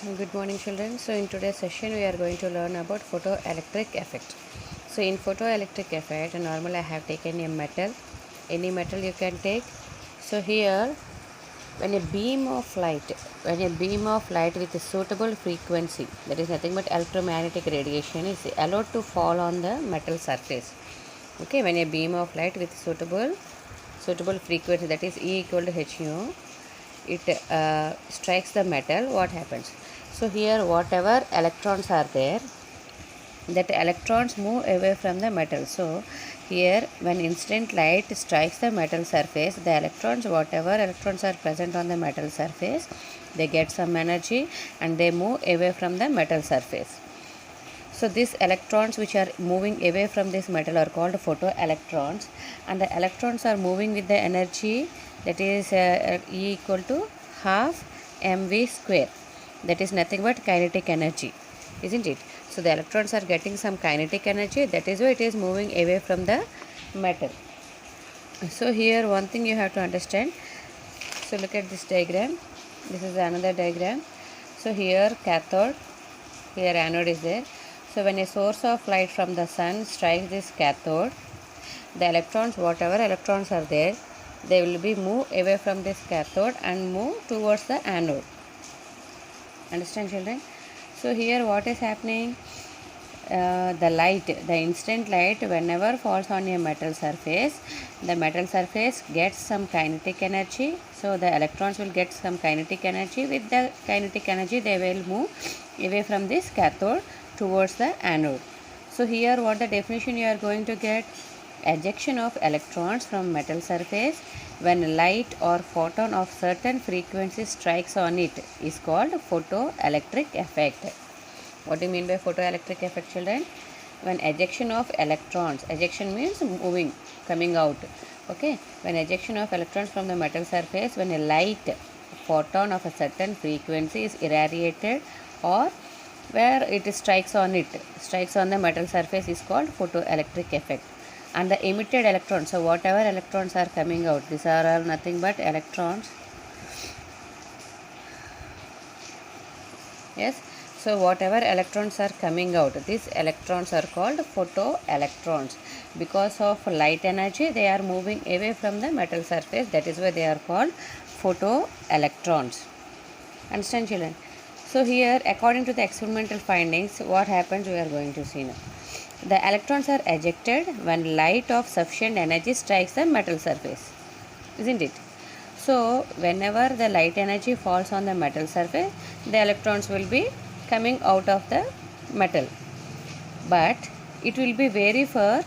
Good morning, children. So in today's session we are going to learn about photoelectric effect. So in photoelectric effect, normally I have taken a metal, any metal you can take. So here, when a beam of light with a suitable frequency, that is nothing but electromagnetic radiation, is allowed to fall on the metal surface. Okay, when a beam of light with suitable frequency, that is E equal to h nu, it strikes the metal, what happens? So here whatever electrons are there, that electrons move away from the metal. So here when incident light strikes the metal surface, the electrons, whatever electrons are present on the metal surface, they get some energy and they move away from the metal surface. So these electrons which are moving away from this metal are called photoelectrons, and the electrons are moving with the energy, that is E equal to half mv square, that is nothing but kinetic energy, isn't it? So the electrons are getting some kinetic energy, that is why it is moving away from the metal. So here one thing you have to understand. So look at this diagram. This is another diagram. So here cathode, here anode is there. So when a source of light from the sun strikes this cathode, the electrons, whatever electrons are there, they will be moved away from this cathode and move towards the anode. Understand, children? So here what is happening? The instant light, whenever falls on a metal surface, the metal surface gets some kinetic energy. So the electrons will get some kinetic energy. With the kinetic energy, they will move away from this cathode towards the anode. So here what the definition you are going to get? Ejection of electrons from metal surface when light or photon of certain frequency strikes on it is called photoelectric effect. What do you mean by photoelectric effect, children? When ejection of electrons, ejection means moving, coming out. Okay, when ejection of electrons from the metal surface, when a light photon of a certain frequency is irradiated or where it strikes on the metal surface, is called photoelectric effect. And the emitted electrons, so whatever electrons are coming out, these are all nothing but electrons. Yes, so whatever electrons are coming out, these electrons are called photoelectrons. Because of light energy, they are moving away from the metal surface, that is why they are called photoelectrons. Understand, children? So here, according to the experimental findings, what happens we are going to see now. The electrons are ejected when light of sufficient energy strikes the metal surface, isn't it? So whenever the light energy falls on the metal surface, the electrons will be coming out of the metal, but it will be vary for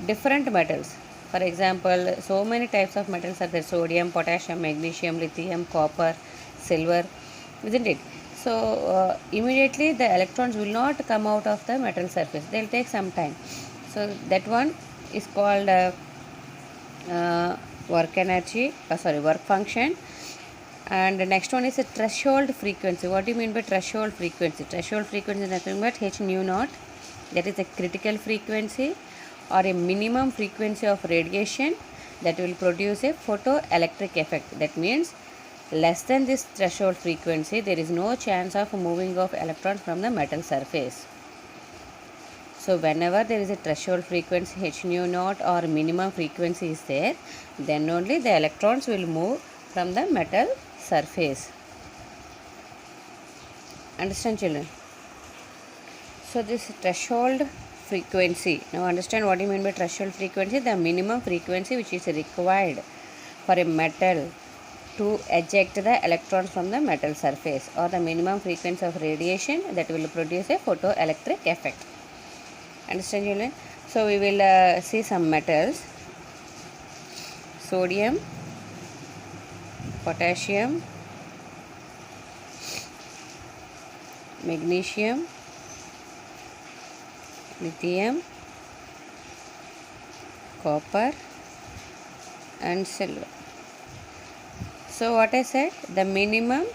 different metals. For example, so many types of metals are there: sodium, potassium, magnesium, lithium, copper, silver, isn't it? So immediately the electrons will not come out of the metal surface, they will take some time. So that one is called work function. And the next one is a threshold frequency. What do you mean by threshold frequency? Threshold frequency is nothing but h nu naught, that is a critical frequency or a minimum frequency of radiation that will produce a photoelectric effect. That means less than this threshold frequency, there is no chance of moving of electrons from the metal surface. So whenever there is a threshold frequency h nu naught or minimum frequency is there, then only the electrons will move from the metal surface. Understand, children? So this threshold frequency, now understand what you mean by threshold frequency. The minimum frequency which is required for a metal to eject the electrons from the metal surface, or the minimum frequency of radiation that will produce a photoelectric effect. Understand, children? So we will see some metals: sodium, potassium, magnesium, lithium, copper and silver. So what I said, the minimum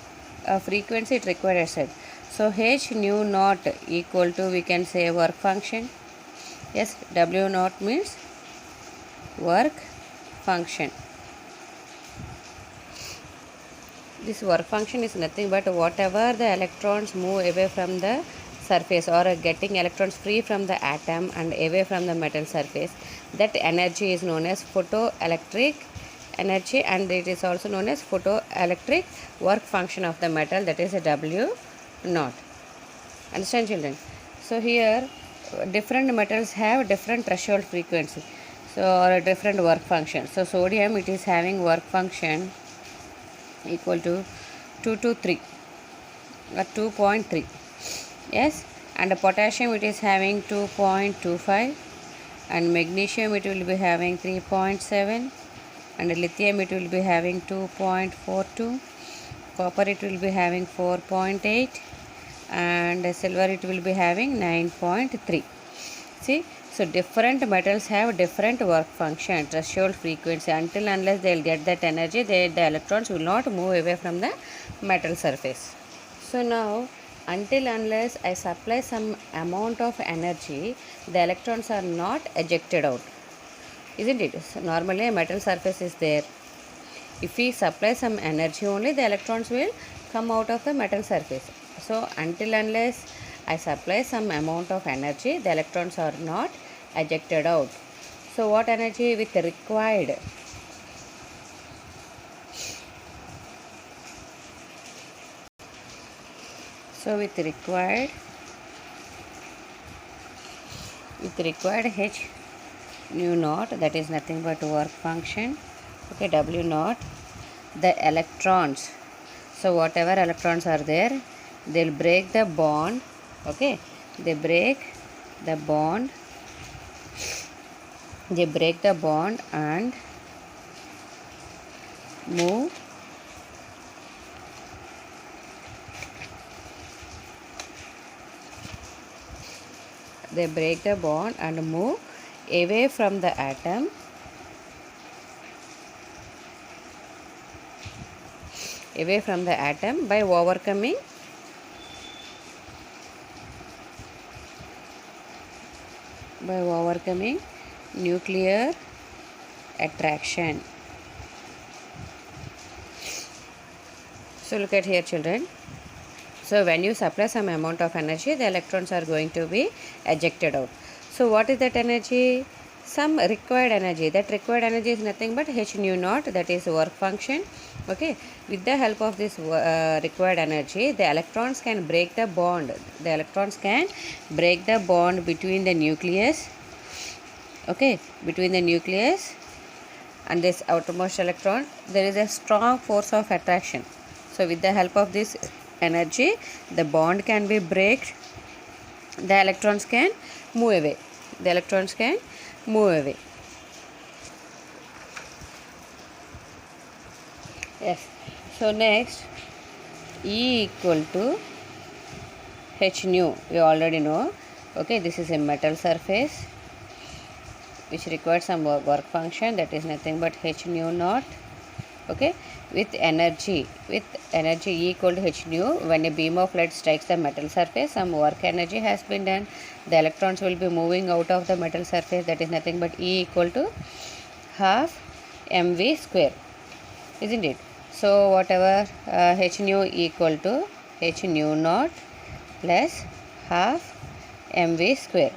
frequency it required, I said. So h nu naught equal to, we can say, work function. Yes, W naught means work function. this work function is nothing but whatever the electrons move away from the surface or getting electrons free from the atom and away from the metal surface, that energy is known as photoelectric energy, and it is also known as photoelectric work function of the metal, that is a W naught. Understand, children? So here different metals have different threshold frequency, so or a different work function. So sodium, it is having work function equal to 2 to 3 or 2.3. Yes, and potassium, it is having 2.25, and magnesium, it will be having 3.7, and lithium, it will be having 2.42, copper, it will be having 4.8, and silver, it will be having 9.3. See, so different metals have different work function, threshold frequency. Until unless they will get that energy, the electrons will not move away from the metal surface. So now, until unless I supply some amount of energy, the electrons are not ejected out, isn't it? So normally a metal surface is there. If we supply some energy only, the electrons will come out of the metal surface. So until unless I supply some amount of energy, the electrons are not ejected out. So what energy with required? So with required H nu naught, that is nothing but work function, okay, W naught, the electrons, so whatever electrons are there, they'll break the bond, okay, they break the bond and move away from the atom, by overcoming nuclear attraction. So look at here, children. So when you supply some amount of energy, the electrons are going to be ejected out. So what is that energy? Some required energy. That required energy is nothing but H nu naught, that is work function. Okay, with the help of this required energy, the electrons can break the bond. Between the nucleus, okay, between the nucleus and this outermost electron. There is a strong force of attraction. So with the help of this energy, the bond can be breaked, the electrons can move away. Yes, so next, E equal to H nu, we already know. Okay, this is a metal surface which requires some work function, that is nothing but H nu naught. Okay, with energy E equal to H nu, when a beam of light strikes the metal surface, some work energy has been done, the electrons will be moving out of the metal surface, that is nothing but E equal to half mv square, isn't it? So whatever H nu equal to H nu naught plus half mv square,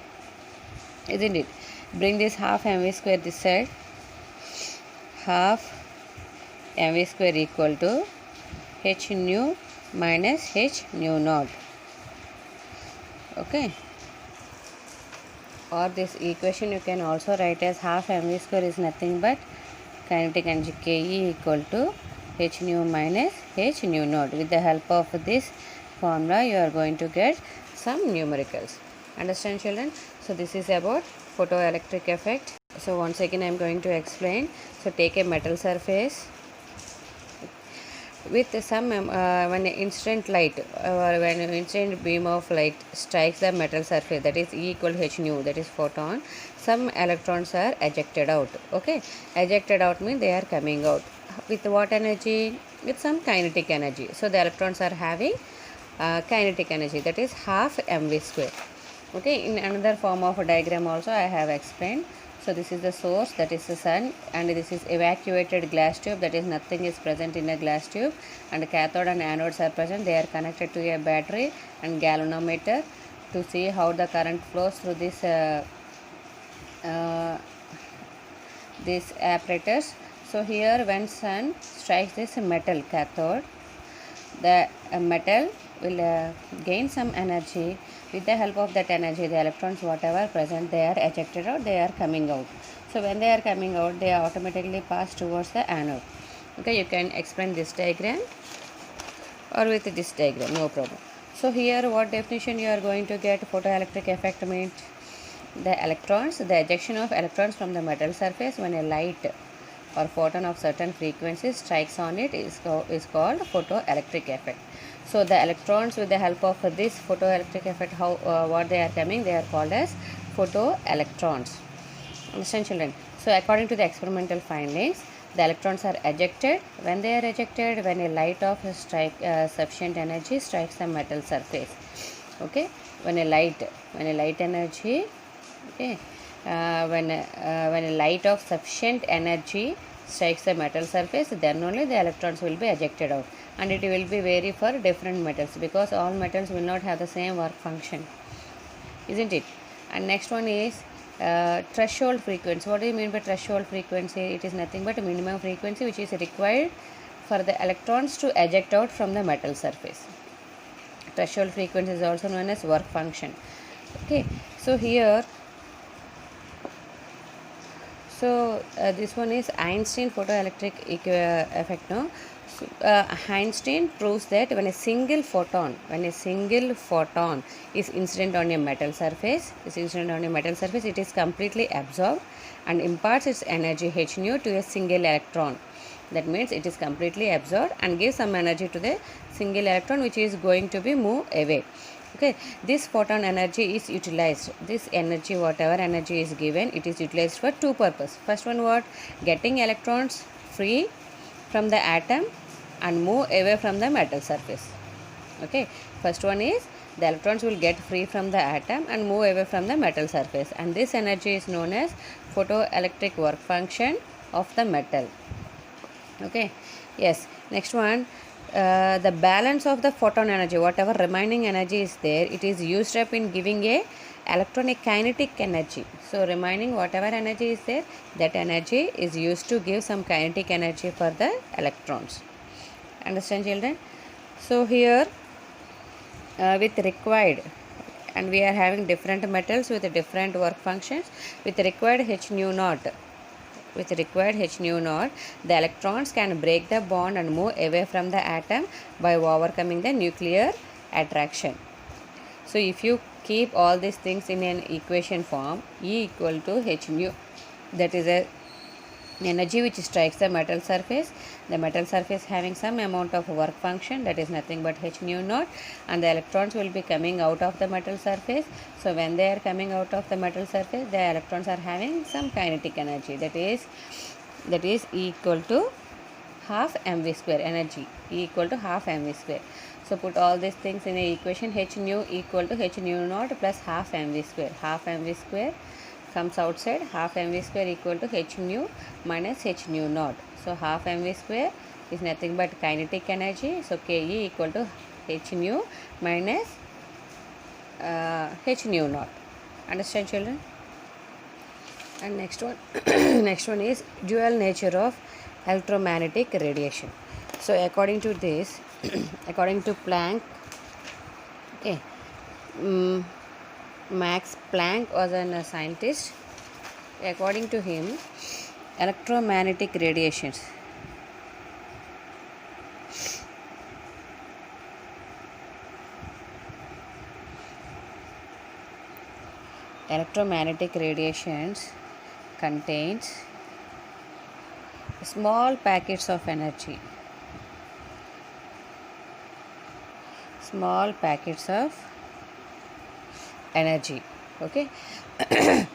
isn't it? Bring this half mv square this side. Half mv square equal to H nu minus H nu naught. Okay, or this equation you can also write as half mv square is nothing but kinetic energy Ke equal to H nu minus H nu naught. With the help of this formula, you are going to get some numericals. Understand, children? So this is about photoelectric effect. So once again I am going to explain. So take a metal surface with some when incident light or when an incident beam of light strikes the metal surface, that is E equal to H nu, that is photon, some electrons are ejected out. Okay, ejected out means they are coming out with what energy? With some kinetic energy. So the electrons are having kinetic energy, that is half mv square. Okay, in another form of a diagram also I have explained. So this is the source, that is the sun, and this is evacuated glass tube, that is nothing is present in a glass tube, and cathode and anodes are present. They are connected to a battery and galvanometer to see how the current flows through this apparatus. So here when sun strikes this metal cathode, the metal will gain some energy. With the help of that energy, the electrons whatever present, they are ejected out, they are coming out. So when they are coming out, they automatically pass towards the anode. Okay, you can explain this diagram or with this diagram, no problem. So here what definition you are going to get? Photoelectric effect means the ejection of electrons from the metal surface when a light or photon of certain frequency strikes on it is called photoelectric effect. So the electrons, with the help of this photoelectric effect, what they are coming, they are called as photoelectrons. Understand, children? So according to the experimental findings, the electrons are ejected. When they are ejected, when a light of sufficient energy strikes the metal surface. Okay, when a light energy, okay, when a light of sufficient energy strikes the metal surface, then only the electrons will be ejected out, and it will be vary for different metals, because all metals will not have the same work function, isn't it? And next one is threshold frequency. What do you mean by threshold frequency? It is nothing but a minimum frequency which is required for the electrons to eject out from the metal surface. Threshold frequency is also known as work function. Okay, so here, this one is Einstein photoelectric effect. No, so, Einstein proves that when a single photon is incident on a metal surface, it is completely absorbed and imparts its energy h nu to a single electron. That means it is completely absorbed and gives some energy to the single electron, which is going to be move away. Okay, this photon energy is utilized. This energy, whatever energy is given, it is utilized for two purposes. First one, what? Getting electrons free from the atom and move away from the metal surface. Okay, first one is the electrons will get free from the atom and move away from the metal surface, and this energy is known as photoelectric work function of the metal. Okay, yes, next one, the balance of the photon energy, whatever remaining energy is there, it is used up in giving a electronic kinetic energy. So remaining whatever energy is there, that energy is used to give some kinetic energy for the electrons. Understand, children? So here with required, and we are having different metals with different work functions. With required h nu naught, the electrons can break the bond and move away from the atom by overcoming the nuclear attraction. So if you keep all these things in an equation form, E equal to h nu, that is a energy which strikes the metal surface. The metal surface having some amount of work function, that is nothing but h nu naught, and the electrons will be coming out of the metal surface. So when they are coming out of the metal surface, the electrons are having some kinetic energy, that is E equal to half mv square energy, E equal to half mv square. So put all these things in a equation. H nu equal to h nu naught plus half mv square. Half mv square comes outside. Half mv square equal to h nu minus h nu naught. So half mv square is nothing but kinetic energy. So Ke equal to h nu minus h nu naught. Understand, children? And next one next one is dual nature of electromagnetic radiation. So according to this according to Planck, okay, Max Planck was a scientist. According to him, electromagnetic radiations contains small packets of energy. Okay. The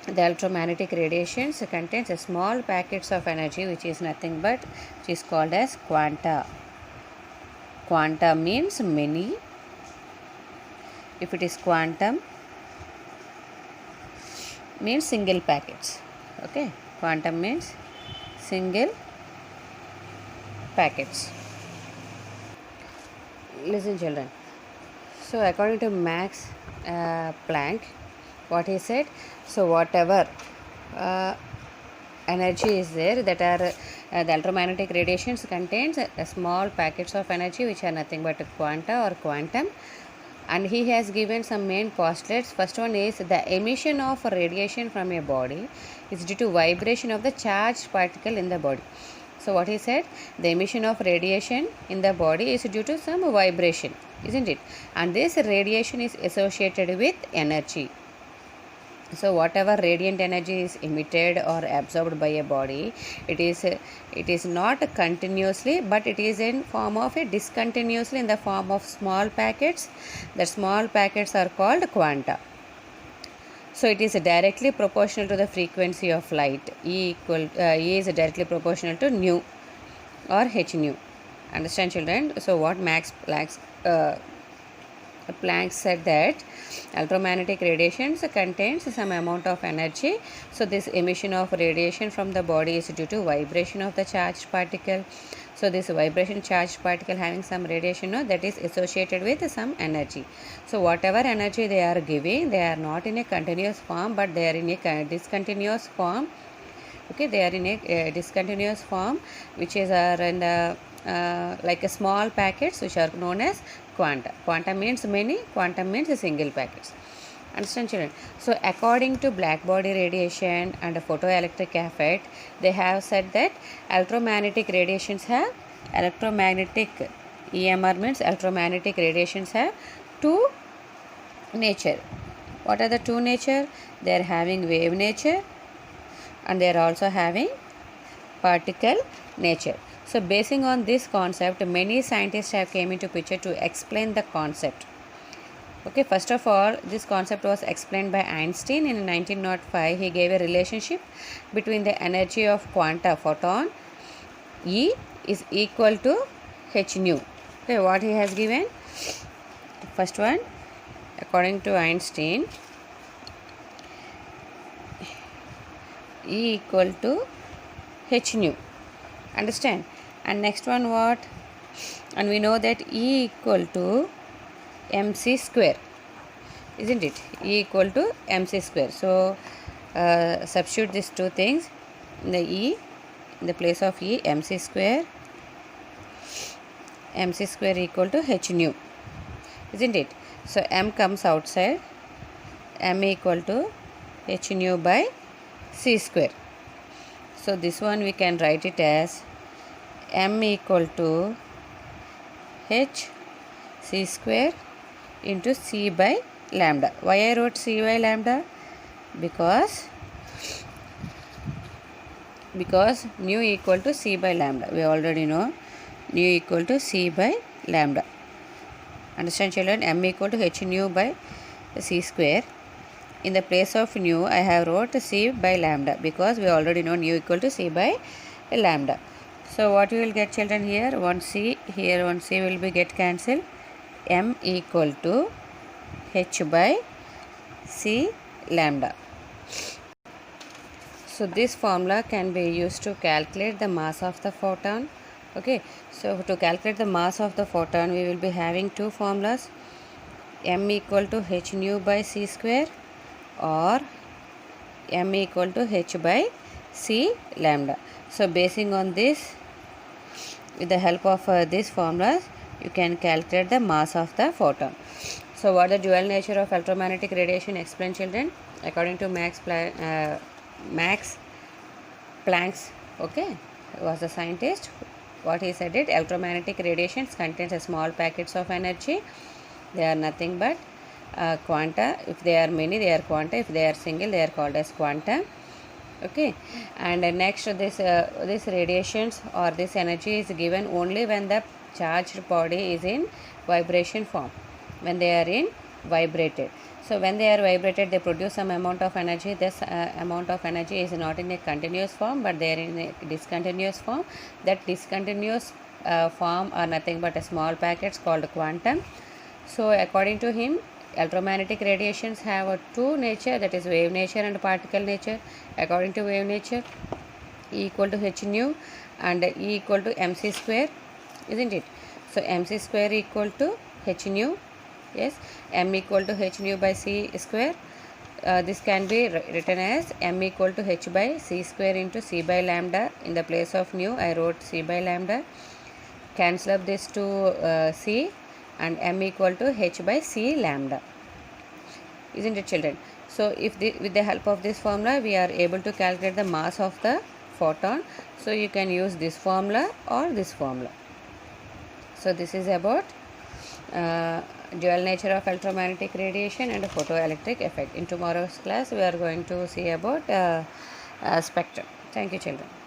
electromagnetic radiations contains small packets of energy, which is nothing but, which is called as quanta. Quanta means many. If it is quantum, means single packets. Okay, quantum means single packets. Listen, children. So, according to Max Planck, what he said, so whatever energy is there, that are the electromagnetic radiations contains small packets of energy which are nothing but quanta or quantum, and he has given some main postulates. First one is the emission of radiation from a body is due to vibration of the charged particle in the body. So what he said, the emission of radiation in the body is due to some vibration, isn't it? And this radiation is associated with energy. So whatever radiant energy is emitted or absorbed by a body, it is not continuously, but it is in form of a discontinuously in the form of small packets. The small packets are called quanta. So it is directly proportional to the frequency of light. E is directly proportional to nu or h nu. Understand, children? So what Max Planck said that electromagnetic radiations contains some amount of energy. So this emission of radiation from the body is due to vibration of the charged particle. So this vibration charged particle having some radiation, no, that is associated with some energy. So whatever energy they are giving, they are not in a continuous form, but they are in a discontinuous form. Okay, they are in a discontinuous form, which is in the like a small packets which are known as quanta. Quanta means many, quantum means single packets. Understand, children? So according to black body radiation and photoelectric effect, they have said that electromagnetic radiations have electromagnetic EMR means electromagnetic radiations have two nature. What are the two nature? They are having wave nature and they are also having particle nature. So basing on this concept, many scientists have came into picture to explain the concept. Okay, first of all, this concept was explained by Einstein in 1905. He gave a relationship between the energy of quanta photon E is equal to h nu. Okay, what he has given? First one, according to Einstein, E equal to h nu. Understand? And next one what? And we know that E equal to mc square, isn't it? E equal to mc square. So substitute these two things in the E, in the place of E, mc square equal to h nu, isn't it? So m comes outside, m equal to h nu by c square. So this one we can write it as m equal to h c square into c by lambda. Why I wrote c by lambda? Because nu equal to c by lambda. We already know nu equal to c by lambda. Understand, children? M equal to h nu by c square. In the place of nu, I have wrote c by lambda because we already know nu equal to c by lambda. So what you will get, children, here? One c, here one c will be get cancelled. M equal to h by c lambda. So this formula can be used to calculate the mass of the photon. Okay, so to calculate the mass of the photon, we will be having two formulas, m equal to h nu by c square or m equal to h by c lambda. So basing on this, with the help of these formulas, you can calculate the mass of the photon. So what the dual nature of electromagnetic radiation? Explain, children. According to Max Planck, okay, was a scientist. What he said it, electromagnetic radiations contains a small packets of energy. They are nothing but quanta. If they are many, they are quanta. If they are single, they are called as quanta. Okay, and next this radiations or this energy is given only when the charged body is in vibration form, when they are in vibrated. So when they are vibrated, they produce some amount of energy. This amount of energy is not in a continuous form, but they are in a discontinuous form. That discontinuous form are nothing but a small packets called quantum. So according to him, Electromagnetic radiations have two nature, that is wave nature and particle nature. According to wave nature, E equal to h nu and E equal to mc square, isn't it? So mc square equal to h nu, yes, m equal to h nu by c square. This can be written as m equal to h by c square into c by lambda. In the place of nu, I wrote c by lambda. Cancel up this to c, and m equal to h by c lambda, isn't it, children? So if with the help of this formula we are able to calculate the mass of the photon. So you can use this formula or this formula. So this is about dual nature of electromagnetic radiation and photoelectric effect. In tomorrow's class we are going to see about spectrum. Thank you, children.